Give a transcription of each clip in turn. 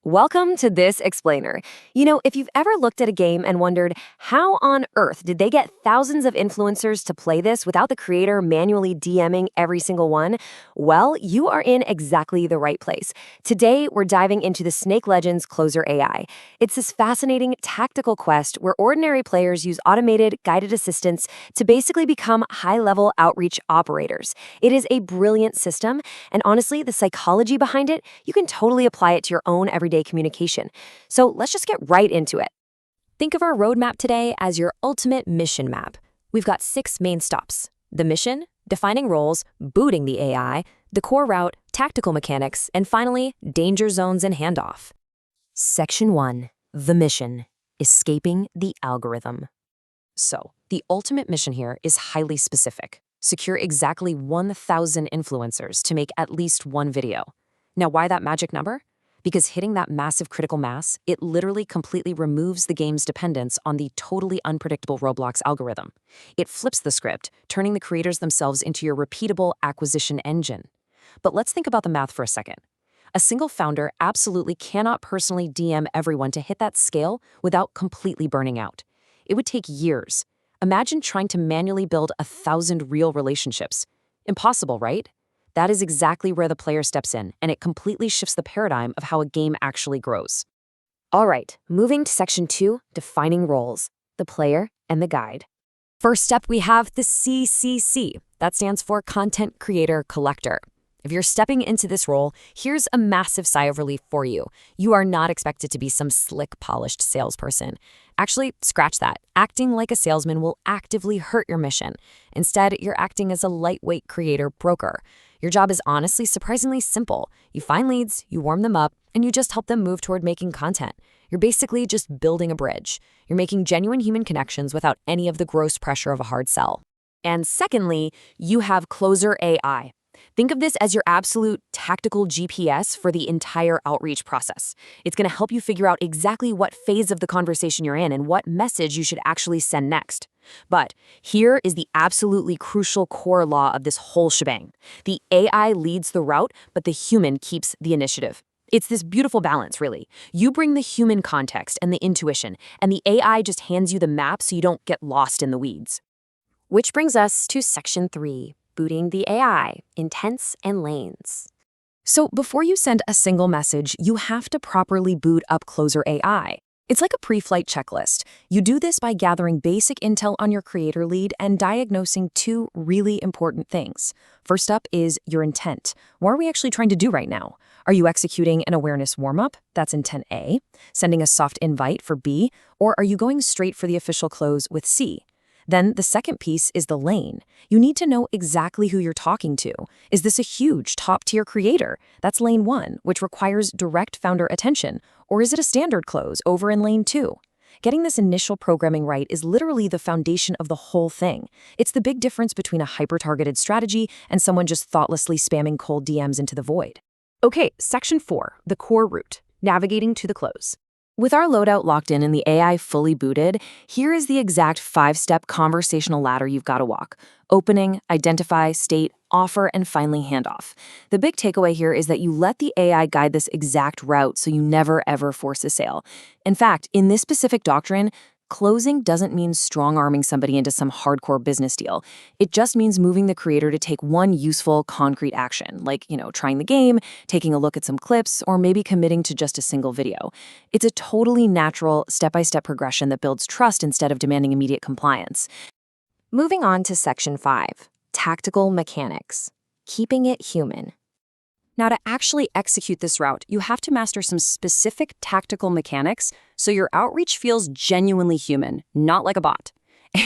Welcome to this explainer. If you've ever looked at a game and wondered, how on earth did they get thousands of influencers to play this without the creator manually DMing every single one? Well, you are in exactly the right place. Today, we're diving into the Snake Legends Closer AI. It's this fascinating tactical quest where ordinary players use automated, guided assistants to basically become high-level outreach operators. It is a brilliant system, and honestly, the psychology behind it, you can totally apply it to your own everyday communication. So let's just get right into it. Think of our roadmap today as your ultimate mission map. We've got 6 main stops: the mission, defining roles, booting the AI, the core route, tactical mechanics, and finally, danger zones and handoff. Section 1, the mission, escaping the algorithm. So, the ultimate mission here is highly specific. Secure exactly 1,000 influencers to make at least one video. Now, why that magic number? Because hitting that massive critical mass, it literally completely removes the game's dependence on the totally unpredictable Roblox algorithm. It flips the script, turning the creators themselves into your repeatable acquisition engine. But let's think about the math for a second. A single founder absolutely cannot personally DM everyone to hit that scale without completely burning out. It would take years. Imagine trying to manually build 1,000 real relationships. Impossible, right? That is exactly where the player steps in, and it completely shifts the paradigm of how a game actually grows. All right, moving to Section 2, defining roles, the player and the guide. First up, we have the CCC. That stands for Content Creator Collector. If you're stepping into this role, here's a massive sigh of relief for you. You are not expected to be some slick, polished salesperson. Actually, scratch that. Acting like a salesman will actively hurt your mission. Instead, you're acting as a lightweight creator broker. Your job is honestly surprisingly simple. You find leads, you warm them up, and you just help them move toward making content. You're basically just building a bridge. You're making genuine human connections without any of the gross pressure of a hard sell. And secondly, you have Closer AI. Think of this as your absolute tactical GPS for the entire outreach process. It's going to help you figure out exactly what phase of the conversation you're in and what message you should actually send next. But here is the absolutely crucial core law of this whole shebang. The AI leads the route, but the human keeps the initiative. It's this beautiful balance, really. You bring the human context and the intuition, and the AI just hands you the map so you don't get lost in the weeds. Which brings us to Section 3. Booting the AI, intents and lanes. So before you send a single message, you have to properly boot up Closer AI. It's like a pre-flight checklist. You do this by gathering basic intel on your creator lead and diagnosing 2 really important things. First up is your intent. What are we actually trying to do right now? Are you executing an awareness warm-up? That's intent A. Sending a soft invite for B? Or are you going straight for the official close with C? Then the second piece is the lane. You need to know exactly who you're talking to. Is this a huge top-tier creator? That's lane 1, which requires direct founder attention. Or is it a standard close over in lane 2? Getting this initial programming right is literally the foundation of the whole thing. It's the big difference between a hyper-targeted strategy and someone just thoughtlessly spamming cold DMs into the void. Okay, Section 4, the core route, navigating to the close. With our loadout locked in and the AI fully booted, here is the exact 5-step conversational ladder you've got to walk. Opening, identify, state, offer, and finally handoff. The big takeaway here is that you let the AI guide this exact route so you never ever force a sale. In fact, in this specific doctrine, closing doesn't mean strong-arming somebody into some hardcore business deal. It just means moving the creator to take one useful, concrete action, like, trying the game, taking a look at some clips, or maybe committing to just a single video. It's a totally natural, step-by-step progression that builds trust instead of demanding immediate compliance. Moving on to Section 5, tactical mechanics, keeping it human. Now, to actually execute this route, you have to master some specific tactical mechanics so your outreach feels genuinely human, not like a bot.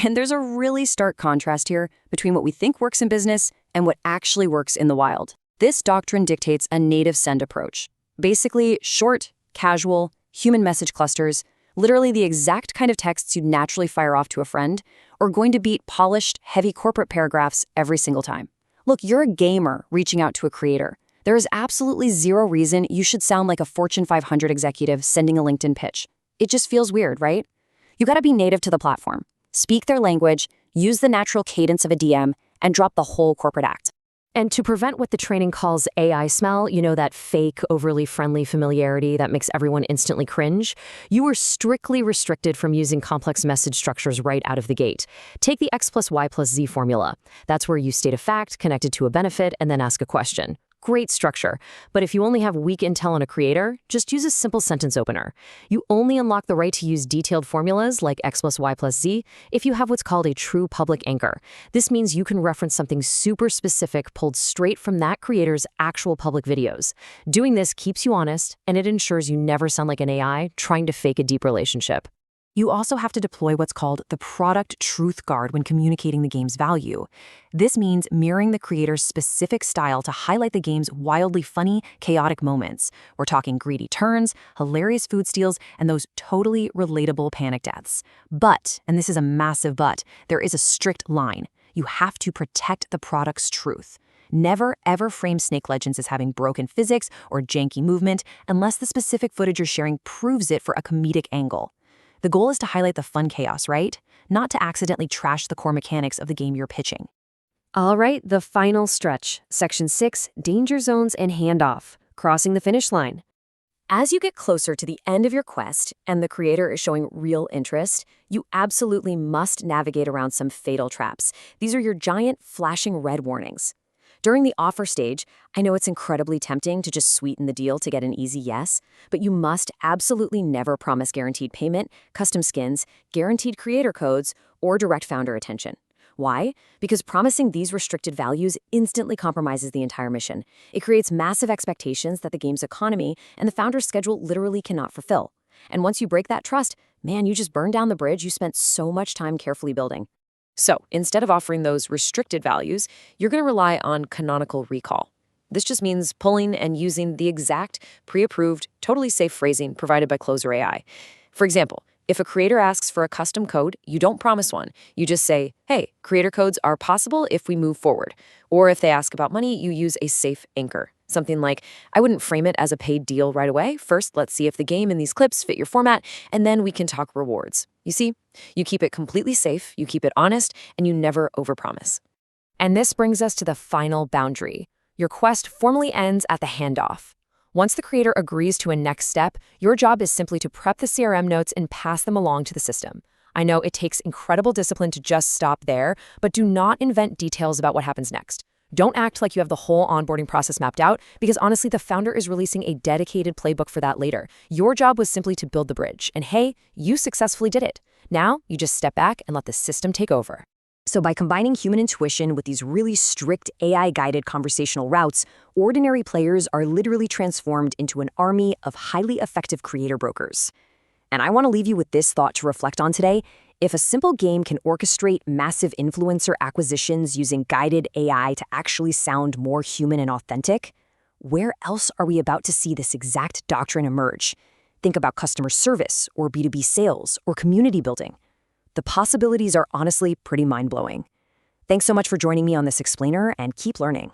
And there's a really stark contrast here between what we think works in business and what actually works in the wild. This doctrine dictates a native send approach. Basically, short, casual, human message clusters, literally the exact kind of texts you'd naturally fire off to a friend, are going to beat polished, heavy corporate paragraphs every single time. Look, you're a gamer reaching out to a creator. There is absolutely zero reason you should sound like a Fortune 500 executive sending a LinkedIn pitch. It just feels weird, right? You gotta be native to the platform. Speak their language, use the natural cadence of a DM, and drop the whole corporate act. And to prevent what the training calls AI smell, that fake, overly friendly familiarity that makes everyone instantly cringe, you are strictly restricted from using complex message structures right out of the gate. Take the X plus Y plus Z formula. That's where you state a fact connected to a benefit and then ask a question. Great structure. But if you only have weak intel on a creator, just use a simple sentence opener. You only unlock the right to use detailed formulas like X plus Y plus Z if you have what's called a true public anchor. This means you can reference something super specific pulled straight from that creator's actual public videos. Doing this keeps you honest, and it ensures you never sound like an AI trying to fake a deep relationship. You also have to deploy what's called the product truth guard when communicating the game's value. This means mirroring the creator's specific style to highlight the game's wildly funny, chaotic moments. We're talking greedy turns, hilarious food steals, and those totally relatable panic deaths. But, and this is a massive but, there is a strict line. You have to protect the product's truth. Never, ever frame Snake Legends as having broken physics or janky movement unless the specific footage you're sharing proves it for a comedic angle. The goal is to highlight the fun chaos, right? Not to accidentally trash the core mechanics of the game you're pitching. All right, the final stretch. Section 6, Danger Zones and Handoff, Crossing the Finish Line. As you get closer to the end of your quest and the creator is showing real interest, you absolutely must navigate around some fatal traps. These are your giant flashing red warnings. During the offer stage, I know it's incredibly tempting to just sweeten the deal to get an easy yes, but you must absolutely never promise guaranteed payment, custom skins, guaranteed creator codes, or direct founder attention. Why? Because promising these restricted values instantly compromises the entire mission. It creates massive expectations that the game's economy and the founder's schedule literally cannot fulfill. And once you break that trust, man, you just burn down the bridge you spent so much time carefully building. So, instead of offering those restricted values, you're going to rely on canonical recall. This just means pulling and using the exact, pre-approved, totally safe phrasing provided by Closer AI. For example, if a creator asks for a custom code, you don't promise one. You just say, hey, creator codes are possible if we move forward. Or if they ask about money, you use a safe anchor. Something like, I wouldn't frame it as a paid deal right away. First, let's see if the game and these clips fit your format, and then we can talk rewards. You see, you keep it completely safe, you keep it honest, and you never overpromise. And this brings us to the final boundary. Your quest formally ends at the handoff. Once the creator agrees to a next step, your job is simply to prep the CRM notes and pass them along to the system. I know it takes incredible discipline to just stop there, but do not invent details about what happens next. Don't act like you have the whole onboarding process mapped out, because honestly, the founder is releasing a dedicated playbook for that later. Your job was simply to build the bridge, and hey, you successfully did it. Now, you just step back and let the system take over. So by combining human intuition with these really strict AI-guided conversational routes, ordinary players are literally transformed into an army of highly effective creator brokers. And I want to leave you with this thought to reflect on today. If a simple game can orchestrate massive influencer acquisitions using guided AI to actually sound more human and authentic, where else are we about to see this exact doctrine emerge? Think about customer service or B2B sales or community building. The possibilities are honestly pretty mind-blowing. Thanks so much for joining me on this explainer, and keep learning.